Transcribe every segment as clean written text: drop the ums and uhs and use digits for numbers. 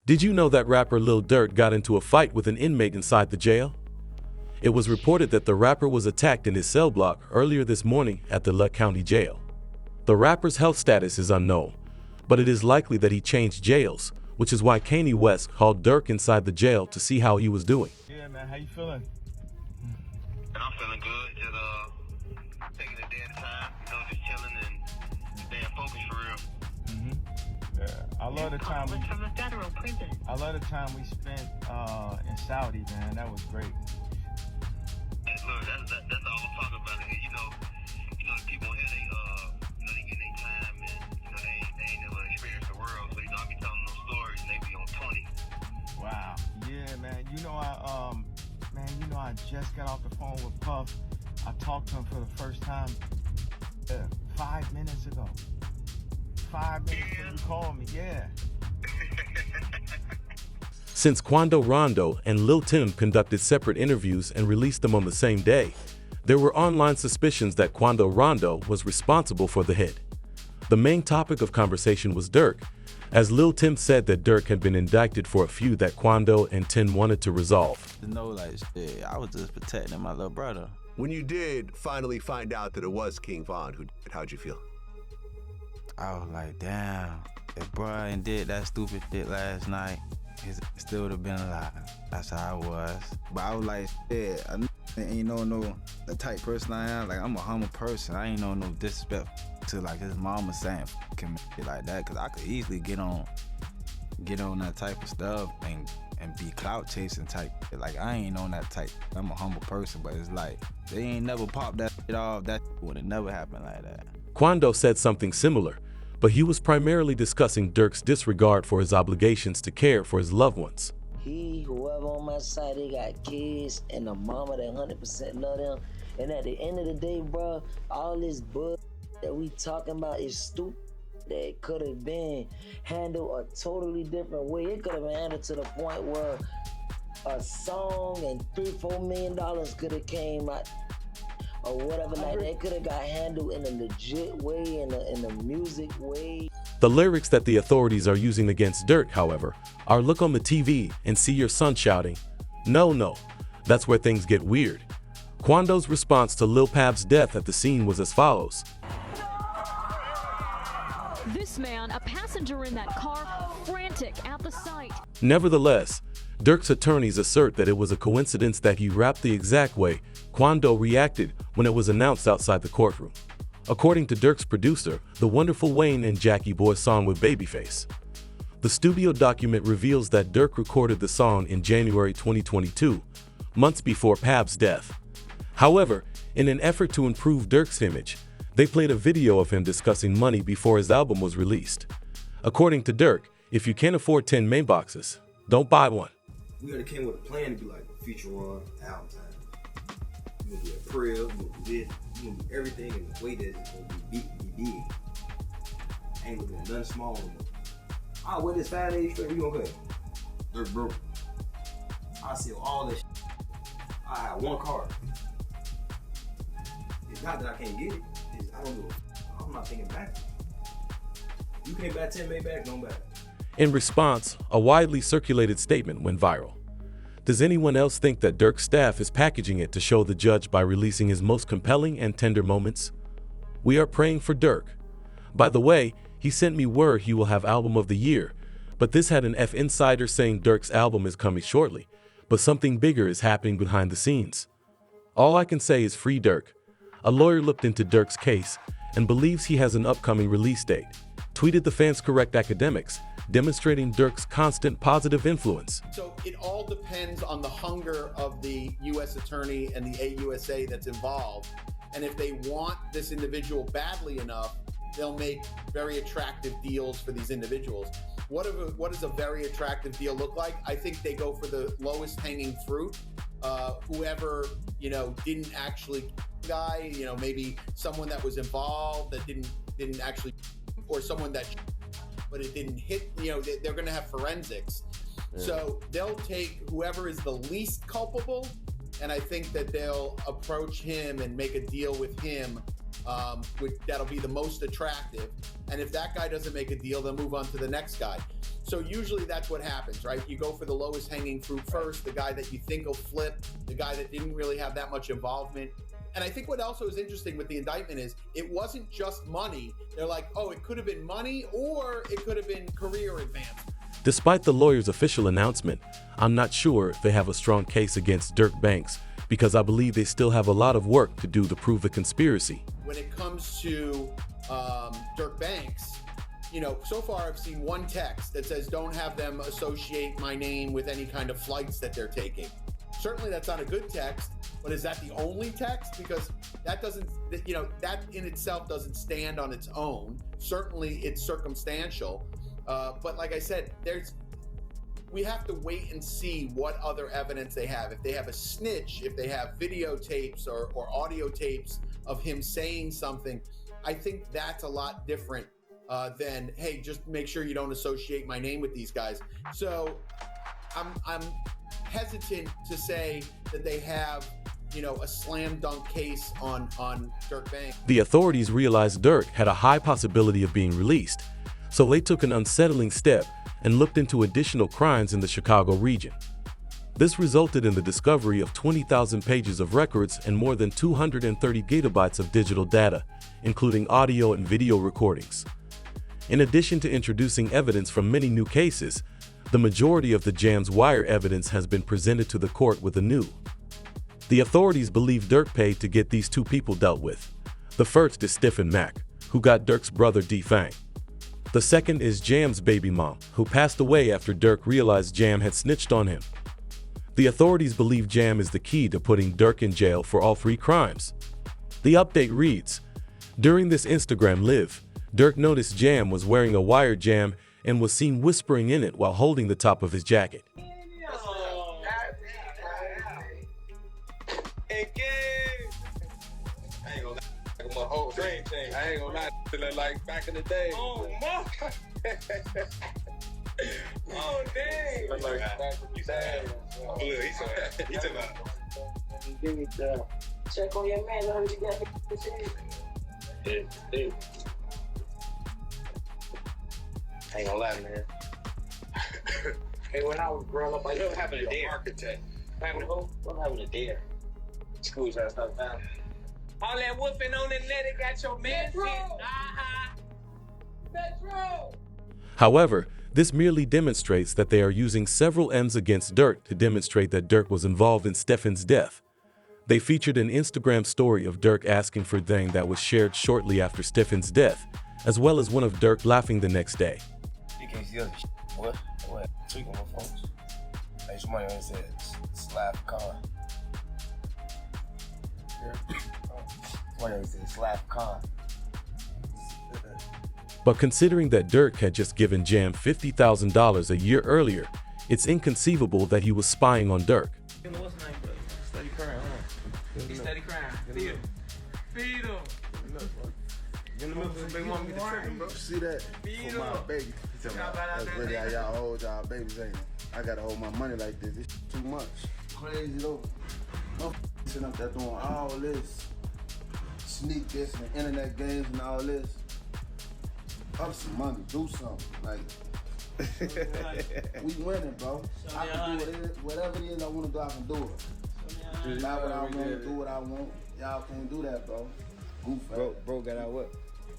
Did you know that rapper Lil Durk got into a fight with an inmate inside the jail? It was reported that the rapper was attacked in his cell block earlier this morning at the Luck County Jail. The rapper's health status is unknown, but it is likely that he changed jails, which is why Kanye West called Durk inside the jail to see how he was doing. Yeah, man, how you feeling? And I'm feeling good, just taking a day at a time, just chilling and staying focused for real. Yeah, I love the time we from a federal prison. I love the time we spent in Saudi, man. That was great. And look, that's all I'm talking about here. The people here, they get their time, and they ain't never experienced the world. So I be telling them stories, and they be on 20. Wow. Yeah, man. I just got off the phone with Puff. I talked to him for the first time 5 minutes ago. 5 minutes when you called me, yeah. Since Quando Rondo and Lil Tim conducted separate interviews and released them on the same day, there were online suspicions that Quando Rondo was responsible for the hit. The main topic of conversation was Durk, as Lil Tim said that Durk had been indicted for a feud that Quando and Tim wanted to resolve. I was just protecting my little brother. When you did finally find out that it was King Von, how'd you feel? I was like, damn, if Brian did that stupid shit last night, he still would have been alive. That's how I was. But I was like, I ain't no the type person I am. Like, I'm a humble person. I ain't no disrespect to like his mama saying f***ing me like that, cause I could easily get on that type of stuff and be clout chasing type. Like, I ain't on that type. I'm a humble person, but it's like they ain't never popped that shit off. That would have never happened like that. Quando said something similar, but he was primarily discussing Durk's disregard for his obligations to care for his loved ones. Whoever on my side, they got kids and a mama that 100% love them. And at the end of the day, bro, all this bull that we talking about is stupid. That could have been handled a totally different way. It could have been handled to the point where a song and $3-4 million could have came out or whatever like that. Could have got handled in a legit way, in a music way. The lyrics that the authorities are using against Durk, however, are "Look on the TV and see your son shouting, 'No, no.' That's where things get weird." Quando's response to Lil Pab's death at the scene was as follows. This man, a passenger in that car, frantic at the sight. Nevertheless, Durk's attorneys assert that it was a coincidence that he rapped the exact way Quando reacted when it was announced outside the courtroom. According to Durk's producer, the wonderful Wayne and Jackie Boy song with Babyface. The studio document reveals that Durk recorded the song in January 2022, months before Pab's death. However, in an effort to improve Durk's image, they played a video of him discussing money before his album was released. According to Durk, if you can't afford 10 main boxes, don't buy one. We already came with a plan to be like feature on album time. We're gonna do a prayer, we're gonna do this, we're gonna do everything in the way that it's gonna be big. Ain't looking at nothing small no more. I'll wear this 5 days straight, we gonna pay. Dirt broke. I sell all this shit. I have one car. It's not that I can't get it. I don't know. I'm not thinking back. You can't buy 10 Maybach, don't buy it. In response, a widely circulated statement went viral. Does anyone else think that Durk's staff is packaging it to show the judge by releasing his most compelling and tender moments? We are praying for Durk. By the way, he sent me word he will have Album of the Year, but this had an F insider saying Durk's album is coming shortly, but something bigger is happening behind the scenes. All I can say is free Durk. A lawyer looked into Durk's case and believes he has an upcoming release date, tweeted the fans correct academics, demonstrating Durk's constant positive influence. So it all depends on the hunger of the U.S. attorney and the AUSA that's involved. And if they want this individual badly enough, they'll make very attractive deals for these individuals. What does a very attractive deal look like? I think they go for the lowest hanging fruit. Whoever, didn't actually guy, maybe someone that was involved that didn't actually, or someone that, but it didn't hit, they're going to have forensics. Yeah. So they'll take whoever is the least culpable, and I think that they'll approach him and make a deal with him That'll be the most attractive. And if that guy doesn't make a deal, they'll move on to the next guy. So usually that's what happens, right? You go for the lowest hanging fruit first, the guy that you think will flip, the guy that didn't really have that much involvement. And I think what also is interesting with the indictment is it wasn't just money. They're like, oh, it could have been money or it could have been career advancement. Despite the lawyer's official announcement, I'm not sure if they have a strong case against Durk Banks because I believe they still have a lot of work to do to prove the conspiracy. When it comes to Durk Banks, you know, so far I've seen one text that says don't have them associate my name with any kind of flights that they're taking. Certainly that's not a good text, but is that the only text? Because that doesn't, you know, that in itself doesn't stand on its own. Certainly it's circumstantial. But like I said, we have to wait and see what other evidence they have. If they have a snitch, if they have videotapes or audio tapes of him saying something, I think that's a lot different than, hey, just make sure you don't associate my name with these guys. So I'm hesitant to say that they have, you know, a slam dunk case on Durk Banks. The authorities realized Durk had a high possibility of being released, so they took an unsettling step and looked into additional crimes in the Chicago region. This resulted in the discovery of 20,000 pages of records and more than 230 gigabytes of digital data, including audio and video recordings. In addition to introducing evidence from many new cases, the majority of the Jam's wire evidence has been presented to the court with anew. The authorities believe Durk paid to get these two people dealt with. The first is Stephen Mack, who got Durk's brother D-Fang. The second is Jam's baby mom, who passed away after Durk realized Jam had snitched on him. The authorities believe Jam is the key to putting Durk in jail for all three crimes. The update reads, during this Instagram live, Durk noticed Jam was wearing a wired jam and was seen whispering in it while holding the top of his jacket. My whole dream thing. I ain't gonna lie, feeling like back in the day. Oh, my. Oh, dang. Like back when you said. Look, he took out. Give me the check on your man. How you got Hey. I ain't gonna lie, man. Hey, when I was growing up, I used to having a dare. Architect. What happened to dare? School's out of town. All that whooping on the net, it got your man shit. Metro! However, this merely demonstrates that they are using several M's against Durk to demonstrate that Durk was involved in Stefan's death. They featured an Instagram story of Durk asking for thing that was shared shortly after Stefan's death, as well as one of Durk laughing the next day. You can't see other shit. What? Tweaking my phones. Hey, somebody always said slap car. Somebody always said slap car. But considering that Durk had just given Jam $50,000 a year earlier, it's inconceivable that he was spying on Durk. Steady crying, huh? He's steady crying. Feed him. In the middle of big mama get the tripping, bro. See that? For my baby. That's really how y'all hold y'all babies, ain't it? I gotta hold my money like this. It's too much. Crazy though. No sitting up there doing all this. Sneak this and internet games and all this. Up some money, do something. Like, we winning, bro. I can do whatever it is I want to do, I can do it. It's not what I want to do what I want. Y'all can't do that, bro. Goof, bro got out what?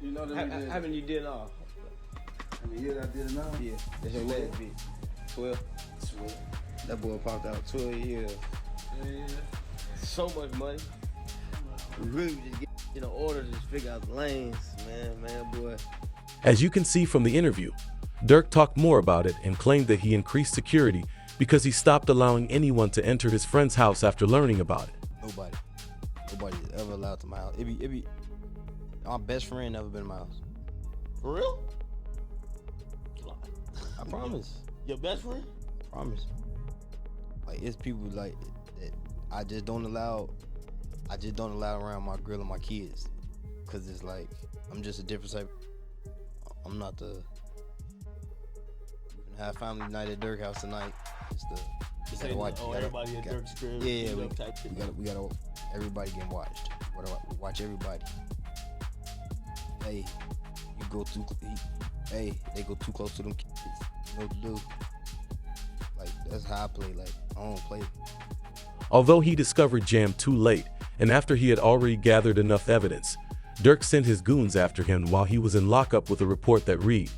You know that How many you did now? How many years I did it now? Yeah, that's your last bit. 12? 12. That boy popped out 12 years. Yeah. So much money. We really just get in order to just figure out the lanes, man, boy. As you can see from the interview, Durk talked more about it and claimed that he increased security because he stopped allowing anyone to enter his friend's house after learning about it. Nobody is ever allowed to my house. It be my best friend never been in my house. For real? I promise. Your best friend? Promise. Like, it's people like that I just don't allow around my girl and my kids. Cause it's like, I'm just a different type. I'm not the, we're gonna have family night at Durk house tonight. Just the, everybody at Durk's crib. Yeah, we gotta, everybody getting watched. Watch everybody. hey, they go too close to them kids. You know what to do. Like, that's how I play. Like, I don't play. Although he discovered Jam too late, and after he had already gathered enough evidence, Durk sent his goons after him while he was in lockup with a report that read,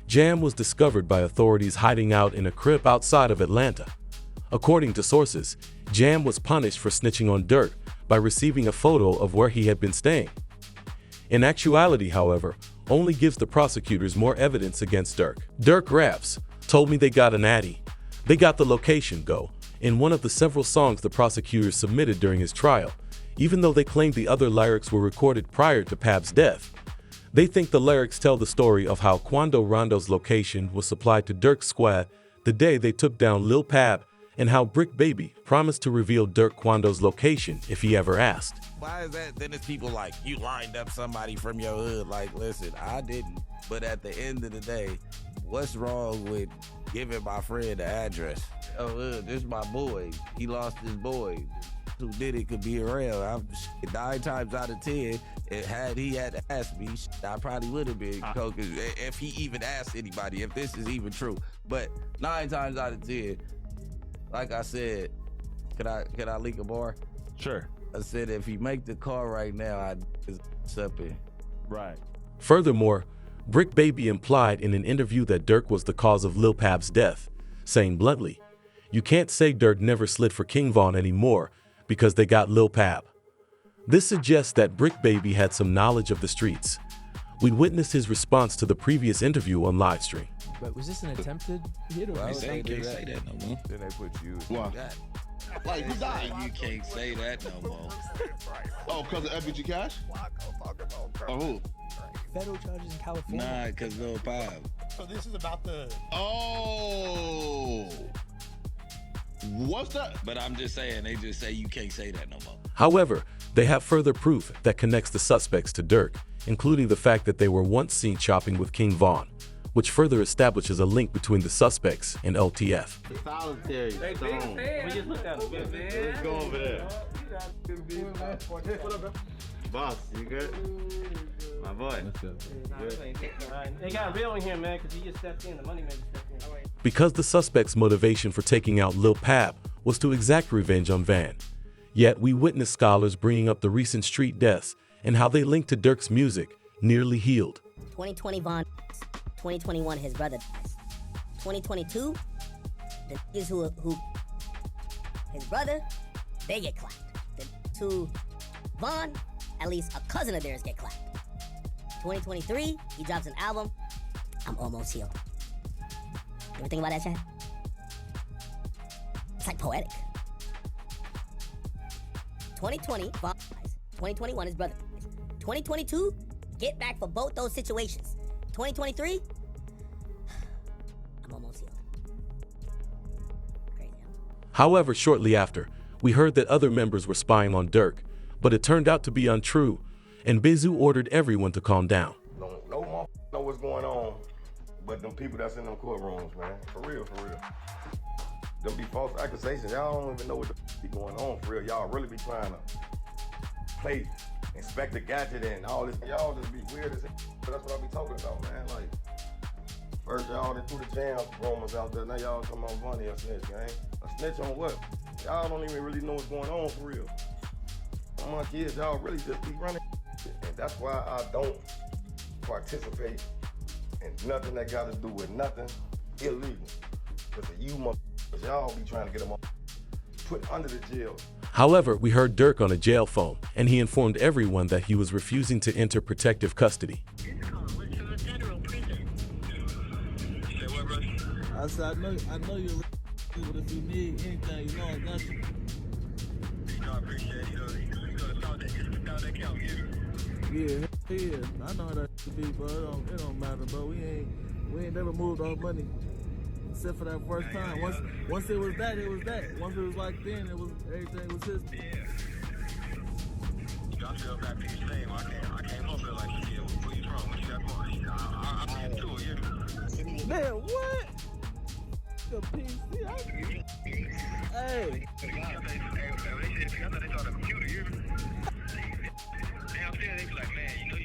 Jam was discovered by authorities hiding out in a crib outside of Atlanta. According to sources, Jam was punished for snitching on Durk by receiving a photo of where he had been staying. In actuality, however, only gives the prosecutors more evidence against Durk. Durk raps, told me they got an addy. They got the location, go, in one of the several songs the prosecutors submitted during his trial, even though they claimed the other lyrics were recorded prior to Pab's death. They think the lyrics tell the story of how Quando Rondo's location was supplied to Durk's squad the day they took down Lil Pab, and how Brick Baby promised to reveal Durk Quando's location if he ever asked. Why is that? Then it's people like, you lined up somebody from your hood. Like, listen, I didn't. But at the end of the day, what's wrong with giving my friend the address? Oh, this is my boy. He lost his boy. Who did it could be around. 9 times out of 10, had he had asked me, I probably would have been Coke if he even asked anybody, if this is even true. But 9 times out of 10, like I said, can I leak a bar? Sure. I said if he make the call right now, I'd something. Right. Furthermore, Brick Baby implied in an interview that Durk was the cause of Lil Pab's death, saying bluntly, you can't say Durk never slid for King Von anymore because they got Lil Pab. This suggests that Brick Baby had some knowledge of the streets. We witnessed his response to the previous interview on livestream. But was this an attempted hit or You can't say that no more. Then they put you. Why? Like, who died? You can't say that no more. Oh, because of FBG Cash? Oh, who? Federal charges in California. Nah, because Lil Pab. So this is about the... Oh. What's that? But I'm just saying, they just say you can't say that no more. However, they have further proof that connects the suspects to Durk, including the fact that they were once seen shopping with King Von, which further establishes a link between the suspects and LTF. Solitary. We just looked at him, man. Let's go over there. Boss, you good? My boy. They got real in here, man, because he just stepped in. The money man just stepped in. Because the suspect's motivation for taking out Lil Pab was to exact revenge on Van. Yet we witnessed scholars bringing up the recent street deaths and how they link to Durk's music, Nearly Healed. 2020 Von, 2021 his brother dies. 2022, the niggas who his brother, they get clapped. The two Von, at least a cousin of theirs get clapped. 2023, he drops an album, I'm Almost Healed. You ever think about that, Chad? It's like poetic. 2020, Von dies. 2021, his brother dies. 2022, get back for both those situations. 2023, I'm almost healed. Crazy, huh? However, shortly after, we heard that other members were spying on Durk, but it turned out to be untrue, and Bizu ordered everyone to calm down. No motherfucker know what's going on, but them people that's in them courtrooms, man. For real, for real. Them be false accusations. Y'all don't even know what the be going on for real. Y'all really be trying to play Inspector Gadget and all this. Y'all just be weird as hell. That's what I be talking about, man. Like, first y'all done threw the jam rumors out there. Now y'all talking about money or snitch, gang. A snitch on what? Y'all don't even really know what's going on for real. Some of my kids, y'all really just be running. And that's why I don't participate in nothing that got to do with nothing illegal. Because of you motherfuckers, y'all be trying to get them put under the jail. However, we heard Durk on a jail phone, and he informed everyone that he was refusing to enter protective custody. I said, I know you're ready, but if you need anything, you know I got you. I appreciate it. You know the thought that count, Yeah. I know how that be, bro. It don't matter, bro. We ain't never moved our money. Except for that first time. Once it was that, it was that. Once it was like then, it was everything was his. I feel back to your same. I came up here like, yeah, where you from? What you got going? I been to it, Man, what? The PC? Hey. They thought the computer, you Downstairs, they be like, man, you know